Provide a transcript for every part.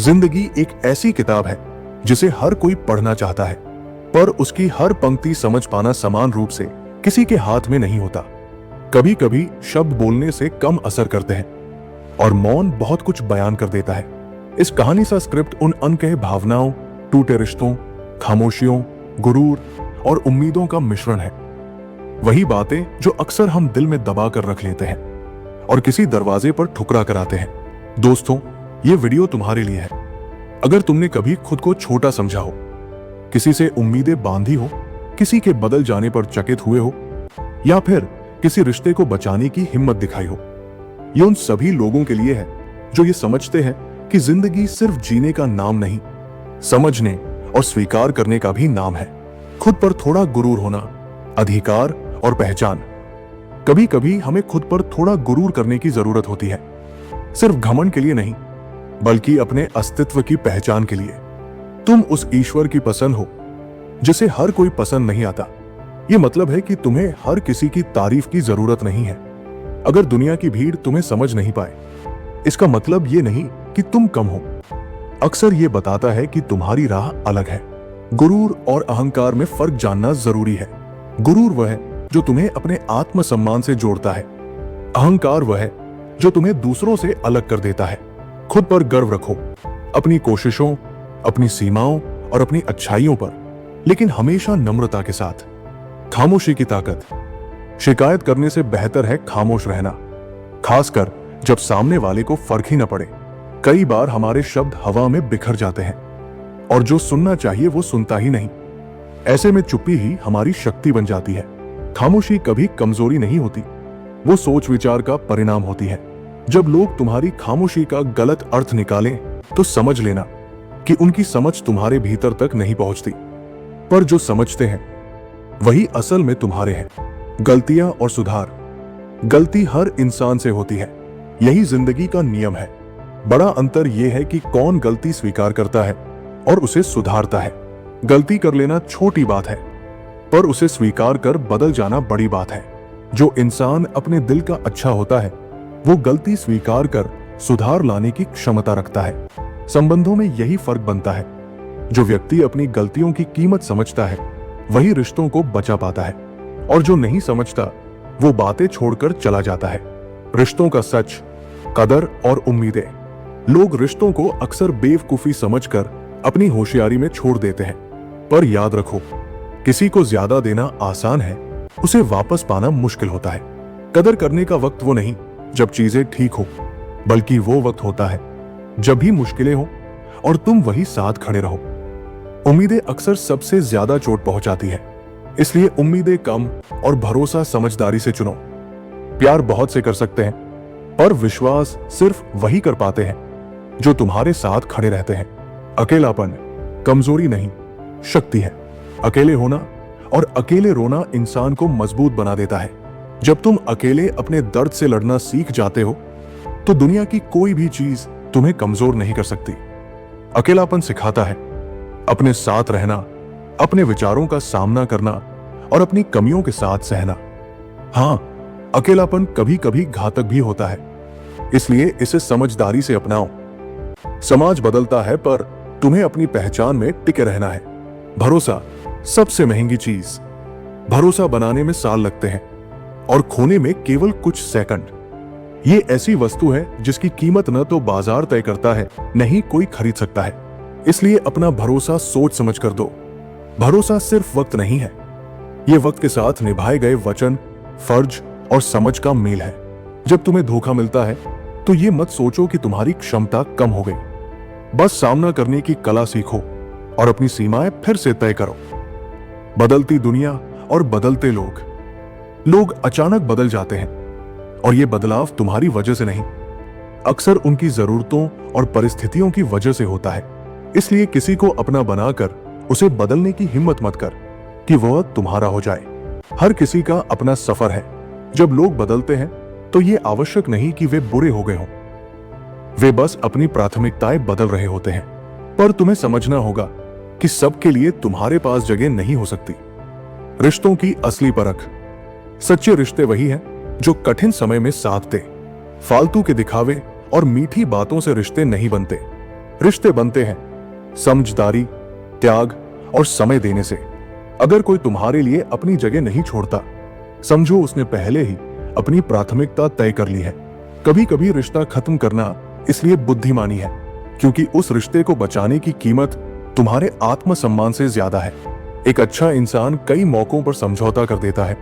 जिंदगी एक ऐसी किताब है जिसे हर कोई पढ़ना चाहता है, पर उसकी हर पंक्ति समझ पाना समान रूप से किसी के हाथ में नहीं होता। कभी कभी शब्द बोलने से कम असर करते हैं और मौन बहुत कुछ बयान कर देता है। इस कहानी सा स्क्रिप्ट उन अनकहे भावनाओं, टूटे रिश्तों, खामोशियों, गुरूर और उम्मीदों का मिश्रण है। वही बातें जो अक्सर हम दिल में दबा कर रख लेते हैं और किसी दरवाजे पर ठुकरा कर आते हैं। दोस्तों, ये वीडियो तुम्हारे लिए है। अगर तुमने कभी खुद को छोटा समझा हो, किसी से उम्मीदें बांधी हो, किसी के बदल जाने पर चकित हुए हो, या फिर किसी रिश्ते को बचाने की हिम्मत दिखाई हो, ये उन सभी लोगों के लिए है जो ये समझते हैं कि जिंदगी सिर्फ जीने का नाम नहीं, समझने और स्वीकार करने का भी नाम है। खुद पर थोड़ा गुरूर होना, अधिकार और पहचान। कभी कभी हमें खुद पर थोड़ा गुरूर करने की जरूरत होती है, सिर्फ घमंड के लिए नहीं, बल्कि अपने अस्तित्व की पहचान के लिए। तुम उस ईश्वर की पसंद हो जिसे हर कोई पसंद नहीं आता। यह मतलब है कि तुम्हें हर किसी की तारीफ की जरूरत नहीं है। अगर दुनिया की भीड़ तुम्हें समझ नहीं पाए, इसका मतलब यह नहीं कि तुम कम हो। अक्सर यह बताता है कि तुम्हारी राह अलग है। गुरूर और अहंकार में फर्क जानना जरूरी है। गुरूर वह है जो तुम्हें अपने आत्मसम्मान से जोड़ता है। अहंकार वह है जो तुम्हें दूसरों से अलग कर देता है। खुद पर गर्व रखो, अपनी कोशिशों, अपनी सीमाओं और अपनी अच्छाइयों पर, लेकिन हमेशा नम्रता के साथ। खामोशी की ताकत। शिकायत करने से बेहतर है खामोश रहना, खासकर जब सामने वाले को फर्क ही न पड़े। कई बार हमारे शब्द हवा में बिखर जाते हैं और जो सुनना चाहिए वो सुनता ही नहीं। ऐसे में चुप्पी ही हमारी शक्ति बन जाती है। खामोशी कभी कमजोरी नहीं होती, वो सोच विचार का परिणाम होती है। जब लोग तुम्हारी खामोशी का गलत अर्थ निकालें तो समझ लेना कि उनकी समझ तुम्हारे भीतर तक नहीं पहुंचती, पर जो समझते हैं वही असल में तुम्हारे हैं। गलतियां और सुधार। गलती हर इंसान से होती है, यही जिंदगी का नियम है। बड़ा अंतर यह है कि कौन गलती स्वीकार करता है और उसे सुधारता है। गलती कर लेना छोटी बात है, पर उसे स्वीकार कर बदल जाना बड़ी बात है। जो इंसान अपने दिल का अच्छा होता है, वो गलती स्वीकार कर सुधार लाने की क्षमता रखता है। संबंधों में यही फर्क बनता है। जो व्यक्ति अपनी गलतियों की कीमत समझता है, वही रिश्तों को बचा पाता है, और जो नहीं समझता, वो बातें छोड़कर चला जाता है। रिश्तों का सच, कदर और उम्मीदें। लोग रिश्तों को अक्सर बेवकूफी समझकर अपनी होशियारी में छोड़ देते हैं, पर याद रखो, किसी को ज्यादा देना आसान है, उसे वापस पाना मुश्किल होता है। कदर करने का वक्त वो नहीं जब चीजें ठीक हो, बल्कि वो वक्त होता है जब भी मुश्किलें हो और तुम वही साथ खड़े रहो। उम्मीदें अक्सर सबसे ज्यादा चोट पहुंचाती है, इसलिए उम्मीदें कम और भरोसा समझदारी से चुनो। प्यार बहुत से कर सकते हैं, पर विश्वास सिर्फ वही कर पाते हैं जो तुम्हारे साथ खड़े रहते हैं। अकेलापन कमजोरी नहीं, शक्ति है। अकेले होना और अकेले रोना इंसान को मजबूत बना देता है। जब तुम अकेले अपने दर्द से लड़ना सीख जाते हो, तो दुनिया की कोई भी चीज तुम्हें कमजोर नहीं कर सकती। अकेलापन सिखाता है अपने साथ रहना, अपने विचारों का सामना करना और अपनी कमियों के साथ सहना। हाँ, अकेलापन कभी कभी घातक भी होता है, इसलिए इसे समझदारी से अपनाओ। समाज बदलता है, पर तुम्हें अपनी पहचान में टिके रहना है। भरोसा सबसे महंगी चीज। भरोसा बनाने में साल लगते हैं और खोने में केवल कुछ सेकंड। ये ऐसी वस्तु है जिसकी कीमत न तो बाजार तय करता है, न ही कोई खरीद सकता है। इसलिए अपना भरोसा सोच समझ कर दो। भरोसा सिर्फ वक्त नहीं है, ये वक्त के साथ निभाए गए वचन, फर्ज और समझ का मेल है। जब तुम्हें धोखा मिलता है, तो ये मत सोचो कि तुम्हारी क्षमता कम हो गई। बस सामना करने की कला सीखो और अपनी सीमाएं फिर से तय करो। बदलती दुनिया और बदलते लोग। लोग अचानक बदल जाते हैं, और ये बदलाव तुम्हारी वजह से नहीं, अक्सर उनकी जरूरतों और परिस्थितियों की वजह से होता है। इसलिए किसी को अपना बनाकर उसे बदलने की हिम्मत मत कर कि वह तुम्हारा हो जाए। हर किसी का अपना सफर है। जब लोग बदलते हैं, तो ये आवश्यक नहीं कि वे बुरे हो गए हों, वे बस अपनी प्राथमिकताएं बदल रहे होते हैं। पर तुम्हें समझना होगा कि सबके लिए तुम्हारे पास जगह नहीं हो सकती। रिश्तों की असली परख। सच्चे रिश्ते वही हैं जो कठिन समय में साथ दे। फालतू के दिखावे और मीठी बातों से रिश्ते नहीं बनते। रिश्ते बनते हैं समझदारी, त्याग और समय देने से। अगर कोई तुम्हारे लिए अपनी जगह नहीं छोड़ता, समझो उसने पहले ही अपनी प्राथमिकता तय कर ली है। कभी कभी रिश्ता खत्म करना इसलिए बुद्धिमानी है क्योंकि उस रिश्ते को बचाने की कीमत तुम्हारे आत्मसम्मान से ज्यादा है। एक अच्छा इंसान कई मौकों पर समझौता कर देता है,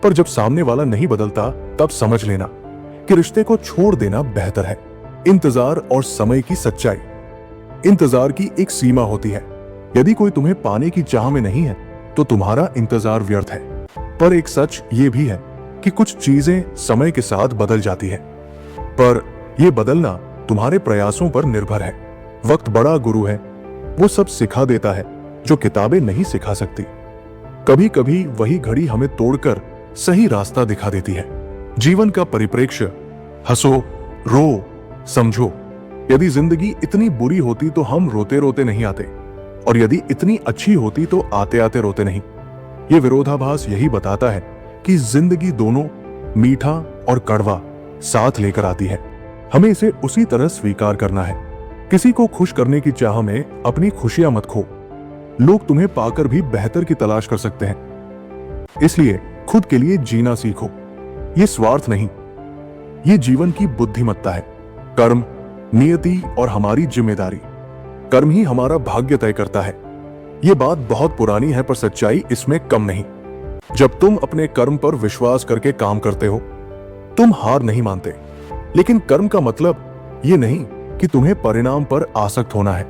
पर जब सामने वाला नहीं बदलता तब समझ लेना कि रिश्ते को छोड़ देना बेहतर है। इंतजार और समय की सच्चाई। इंतजार की एक सीमा होती है। यदि कोई तुम्हें पाने की चाह में नहीं है तो तुम्हारा इंतजार व्यर्थ है। पर एक सच ये भी है कि कुछ चीजें समय के साथ बदल जाती है, पर यह बदलना तुम्हारे प्रयासों पर निर्भर है। वक्त बड़ा गुरु है, वो सब सिखा देता है जो किताबें नहीं सिखा सकती। कभी कभी वही घड़ी हमें तोड़कर सही रास्ता दिखा देती है। जीवन का परिप्रेक्ष्य। हंसो, रो, समझो। यदि जिंदगी इतनी बुरी होती तो हम रोते रोते नहीं आते, और यदि इतनी अच्छी होती तो आते आते रोते नहीं। ये विरोधाभास यही बताता है कि जिंदगी दोनों मीठा और कड़वा साथ लेकर आती है। हमें इसे उसी तरह स्वीकार करना है। किसी को खुश करने की चाह में अपनी खुशियां मत खो। लोग तुम्हें पाकर भी बेहतर की तलाश कर सकते हैं। इसलिए खुद के लिए जीना सीखो। ये स्वार्थ नहीं, ये जीवन की बुद्धिमत्ता है। कर्म, नियति और हमारी जिम्मेदारी। कर्म ही हमारा भाग्य तय करता है। ये बात बहुत पुरानी है, पर सच्चाई इसमें कम नहीं। जब तुम अपने कर्म पर विश्वास करके काम करते हो, तुम हार नहीं मानते। लेकिन कर्म का मतलब ये नहीं कि तुम्हें परिणाम पर आसक्त होना है।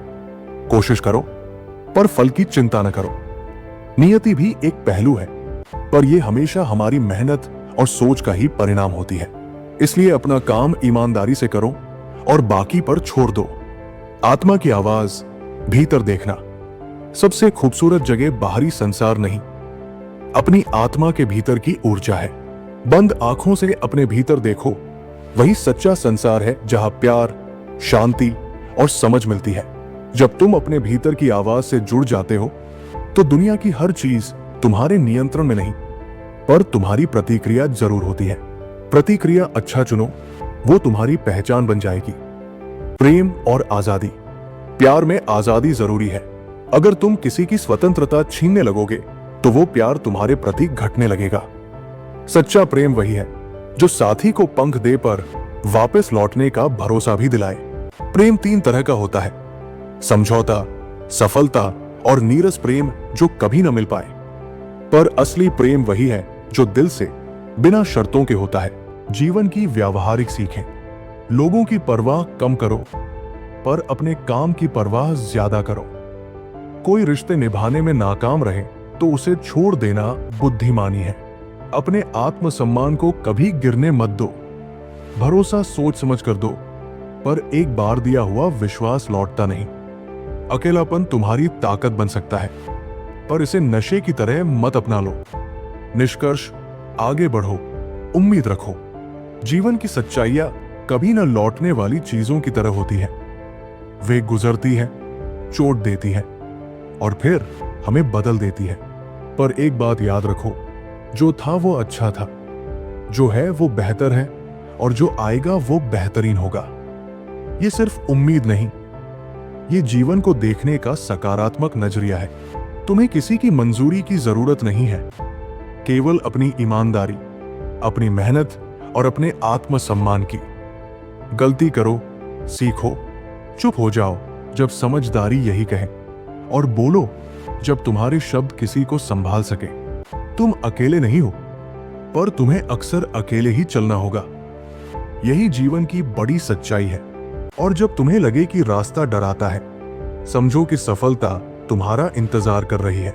कोशिश करो, पर फल की चिंता न करो। नियति भी एक पहलू है, पर यह हमेशा हमारी मेहनत और सोच का ही परिणाम होती है। इसलिए अपना काम ईमानदारी से करो और बाकी पर छोड़ दो। आत्मा की आवाज, भीतर देखना। सबसे खूबसूरत जगह बाहरी संसार नहीं, अपनी आत्मा के भीतर की ऊर्जा है। बंद आंखों से अपने भीतर देखो, वही सच्चा संसार है जहां प्यार, शांति और समझ मिलती है। जब तुम अपने भीतर की आवाज से जुड़ जाते हो तो दुनिया की हर चीज तुम्हारे नियंत्रण में नहीं, पर तुम्हारी प्रतिक्रिया जरूर होती है। प्रतिक्रिया अच्छा चुनो, वो तुम्हारी पहचान बन जाएगी। प्रेम और आजादी। प्यार में आजादी जरूरी है। अगर तुम किसी की स्वतंत्रता छीनने लगोगे तो वो प्यार तुम्हारे प्रति घटने लगेगा। सच्चा प्रेम वही है जो साथी को पंख दे पर वापस लौटने का भरोसा भी दिलाए। प्रेम 3 तरह का होता है, समझौता, सफलता और नीरस प्रेम जो कभी न मिल पाए। पर असली प्रेम वही है जो दिल से, बिना शर्तों के होता है। जीवन की व्यावहारिक सीखें। लोगों की परवाह कम करो, पर अपने काम की परवाह ज्यादा करो। कोई रिश्ते निभाने में नाकाम रहे तो उसे छोड़ देना बुद्धिमानी है। अपने आत्मसम्मान को कभी गिरने मत दो। भरोसा सोच समझ कर दो, पर एक बार दिया हुआ विश्वास लौटता नहीं। अकेलापन तुम्हारी ताकत बन सकता है, पर इसे नशे की तरह मत अपना लो। निष्कर्ष, आगे बढ़ो, उम्मीद रखो। जीवन की सच्चाइयां कभी न लौटने वाली चीजों की तरह होती है। वे गुजरती है, चोट देती है और फिर हमें बदल देती है। पर एक बात याद रखो, जो था वो अच्छा था, जो है वो बेहतर है, और जो आएगा वो बेहतरीन होगा। ये सिर्फ उम्मीद नहीं, ये जीवन को देखने का सकारात्मक नजरिया है। तुम्हें किसी की मंजूरी की जरूरत नहीं है, केवल अपनी ईमानदारी, अपनी मेहनत और अपने आत्मसम्मान की। गलती करो, सीखो, चुप हो जाओ जब समझदारी यही कहे, और बोलो जब तुम्हारे शब्द किसी को संभाल सके। तुम अकेले नहीं हो, पर तुम्हें अक्सर अकेले ही चलना होगा। यही जीवन की बड़ी सच्चाई है। और जब तुम्हें लगे कि रास्ता डराता है, समझो कि सफलता तुम्हारा इंतजार कर रही है।